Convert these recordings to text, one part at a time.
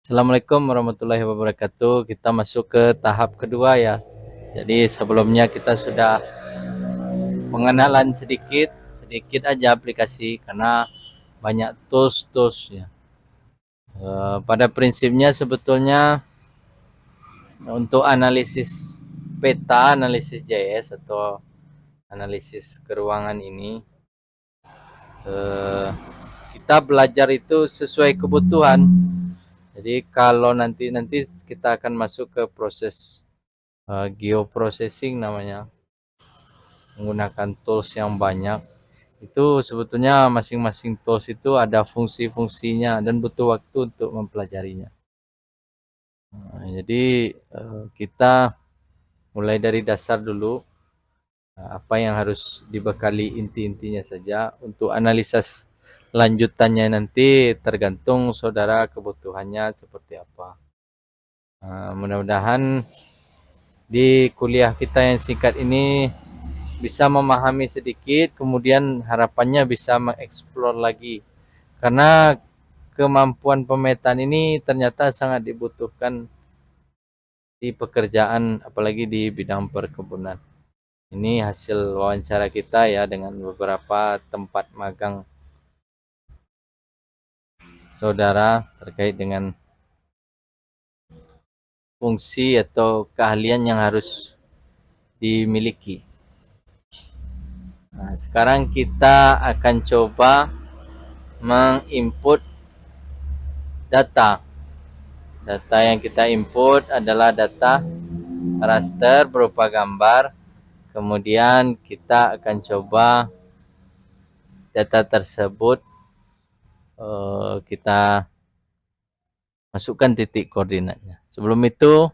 Assalamualaikum warahmatullahi wabarakatuh. Kita masuk ke tahap kedua ya. Jadi sebelumnya kita sudah pengenalan sedikit aja aplikasi karena banyak tools-toolsnya. Pada prinsipnya sebetulnya untuk analisis peta, analisis JS atau analisis keruangan ini kita belajar itu sesuai kebutuhan. Jadi kalau nanti kita akan masuk ke proses geoprocessing namanya, menggunakan tools yang banyak. Itu sebetulnya masing-masing tools itu ada fungsi-fungsinya dan butuh waktu untuk mempelajarinya. Jadi kita mulai dari dasar dulu, apa yang harus dibekali inti-intinya saja. Untuk analisa lanjutannya nanti tergantung saudara kebutuhannya seperti apa. Mudah-mudahan di kuliah kita yang singkat ini bisa memahami sedikit, kemudian harapannya bisa mengeksplor lagi. Karena kemampuan pemetaan ini ternyata sangat dibutuhkan di pekerjaan, apalagi di bidang perkebunan. Ini hasil wawancara kita ya dengan beberapa tempat magang saudara terkait dengan fungsi atau keahlian yang harus dimiliki. Nah, sekarang kita akan coba menginput data. Data yang kita input adalah data raster berupa gambar. Kemudian kita akan coba data tersebut kita masukkan titik koordinatnya. Sebelum itu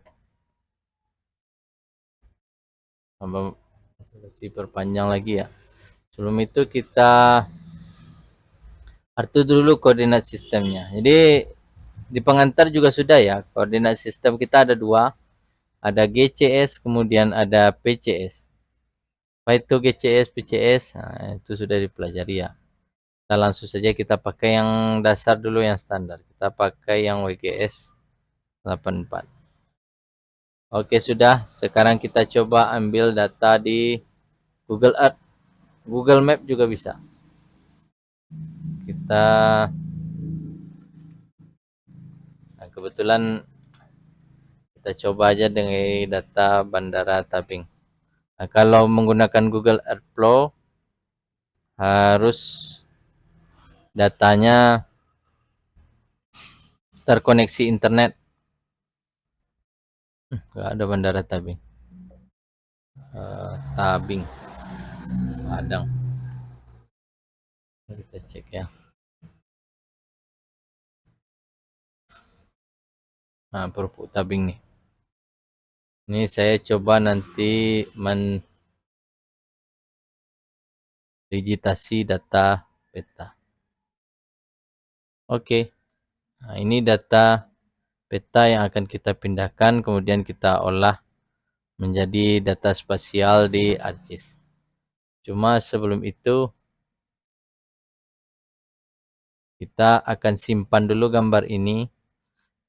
masih perpanjang lagi ya. Sebelum itu kita atur dulu koordinat sistemnya. Jadi di pengantar juga sudah ya, koordinat sistem kita ada dua, ada GCS kemudian ada PCS. Apa itu GCS, PCS? Nah, itu sudah dipelajari ya. Kita langsung saja kita pakai yang dasar dulu, yang standar. Kita pakai yang WGS 84. Oke sudah, sekarang kita coba ambil data di Google Earth. Google Map juga bisa. Kebetulan kita coba aja dengan data Bandara Tabing. Nah, kalau menggunakan Google Earthflow harus datanya terkoneksi internet. Nggak ada Bandara Tabing. Tabing, Padang. Kita cek ya. Nah, Perpuk Tabing nih. Ini saya coba nanti mendigitasi data peta. Oke. Nah, ini data peta yang akan kita pindahkan, kemudian kita olah menjadi data spasial di ArcGIS. Cuma sebelum itu kita akan simpan dulu gambar ini,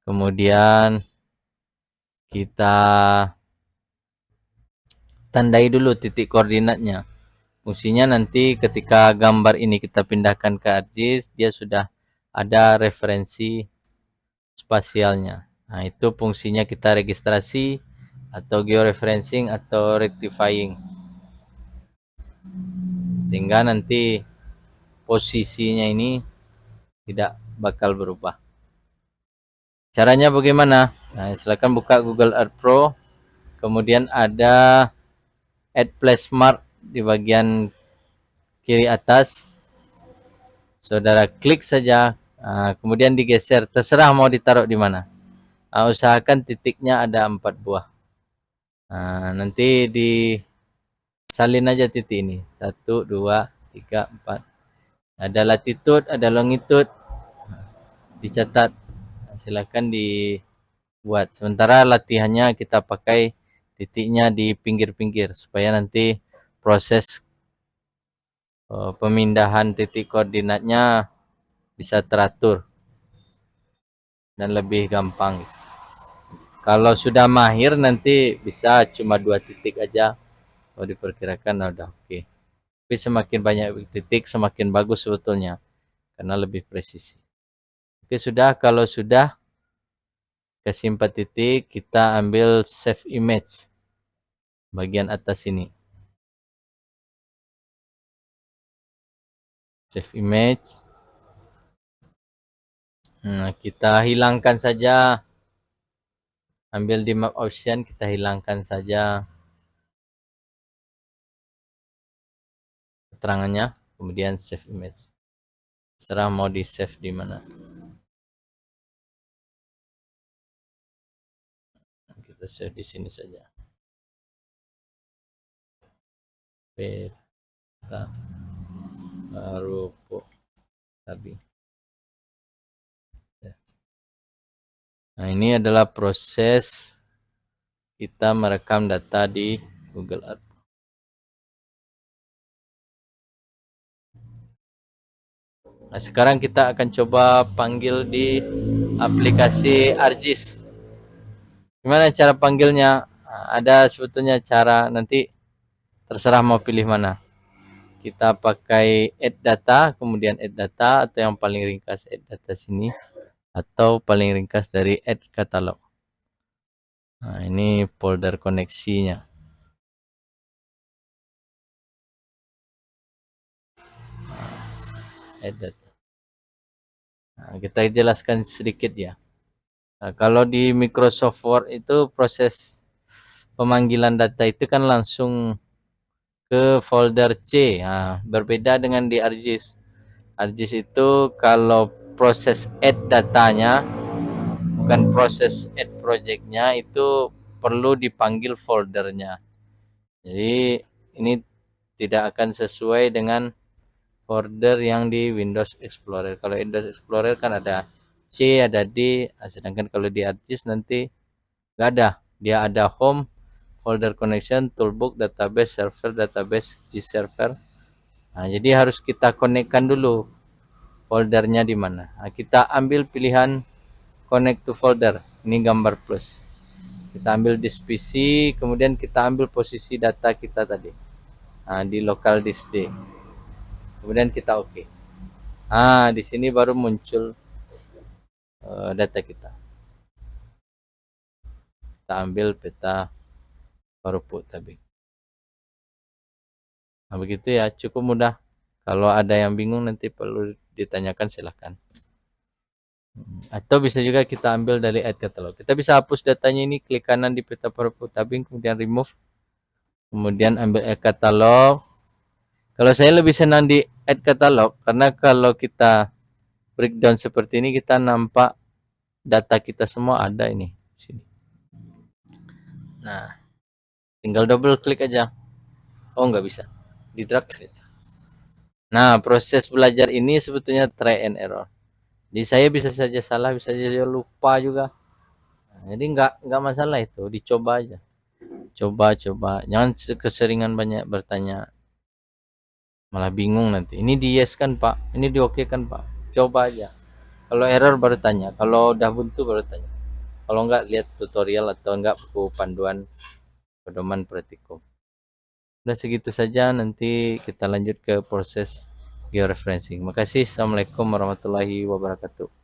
kemudian kita tandai dulu titik koordinatnya. Fungsinya nanti ketika gambar ini kita pindahkan ke ArcGIS, dia sudah ada referensi spasialnya. Nah, itu fungsinya kita registrasi atau georeferencing atau rectifying. Sehingga nanti posisinya ini tidak bakal berubah. Caranya bagaimana? Nah, silakan buka Google Earth Pro. Kemudian ada Add Place Mark di bagian kiri atas. Saudara klik saja, kemudian digeser. Terserah mau ditaruh di mana. Usahakan titiknya ada 4 buah. Nanti disalin aja titik ini. 1, 2, 3, 4. Ada latitude, ada longitude. Dicatat. Silakan dibuat. Sementara latihannya kita pakai titiknya di pinggir-pinggir supaya nanti proses pemindahan titik koordinatnya bisa teratur. dan lebih gampang. Kalau sudah mahir nanti bisa cuma 2 titik aja. Kalau diperkirakan udah oke. Tapi semakin banyak titik semakin bagus sebetulnya karena lebih presisi. Oke, sudah. Kalau sudah kasih 4 titik, kita ambil save image bagian atas ini. Save image. Nah, kita hilangkan saja. Ambil di map option, kita hilangkan saja keterangannya, kemudian save image. Serah mau di save di mana. Kita save di sini saja. Peta rupo tabing. Nah, ini adalah proses kita merekam data di Google Earth. Nah, sekarang kita akan coba panggil di aplikasi ArcGIS. Gimana cara panggilnya? Nah, ada sebetulnya cara, nanti terserah mau pilih mana. Kita pakai add data, kemudian add data, atau yang paling ringkas add data sini, atau paling ringkas dari add catalog. Nah, ini folder koneksinya. Add data. Nah, kita jelaskan sedikit ya. Nah, kalau di Microsoft Word itu proses pemanggilan data itu kan langsung ke folder C. Nah, berbeda dengan di ArcGIS. ArcGIS itu kalau proses add datanya, bukan proses add projectnya, itu perlu dipanggil foldernya. Jadi ini tidak akan sesuai dengan folder yang di Windows Explorer. Kalau Windows Explorer kan ada C, ada D, sedangkan kalau di ArcGIS nanti nggak ada. Dia ada home, folder connection, toolbox, database, server, database, G server. Nah, jadi harus kita konekkan dulu foldernya di mana. Nah, kita ambil pilihan connect to folder. Ini gambar plus. Kita ambil disk PC, kemudian kita ambil posisi data kita tadi. Nah, di local disk D. Kemudian kita oke. Nah, di sini baru muncul data kita. Kita ambil peta Paruput tabing. Nah, begitu ya, cukup mudah. Kalau ada yang bingung nanti perlu ditanyakan silahkan. Atau bisa juga kita ambil dari add catalog. Kita bisa hapus datanya ini, klik kanan di peta Paruput tabing, kemudian remove. Kemudian ambil add catalog. Kalau saya lebih senang di add catalog karena kalau kita breakdown seperti ini kita nampak data kita semua ada ini sini. Nah, tinggal double klik aja. Oh, nggak bisa. Di drag. Nah, proses belajar ini sebetulnya try and error. Jadi saya bisa saja salah, bisa saja lupa juga. Nah, jadi nggak masalah itu, dicoba aja. Coba. Jangan keseringan banyak bertanya. Malah bingung nanti. Ini di yes kan Pak? Ini di oke kan Pak? Coba aja. Kalau error baru tanya. Kalau udah buntu baru tanya. Kalau nggak lihat tutorial atau nggak buku panduan pedoman praktikum. Udah segitu saja, nanti kita lanjut ke proses georeferencing. Makasih. Assalamualaikum warahmatullahi wabarakatuh.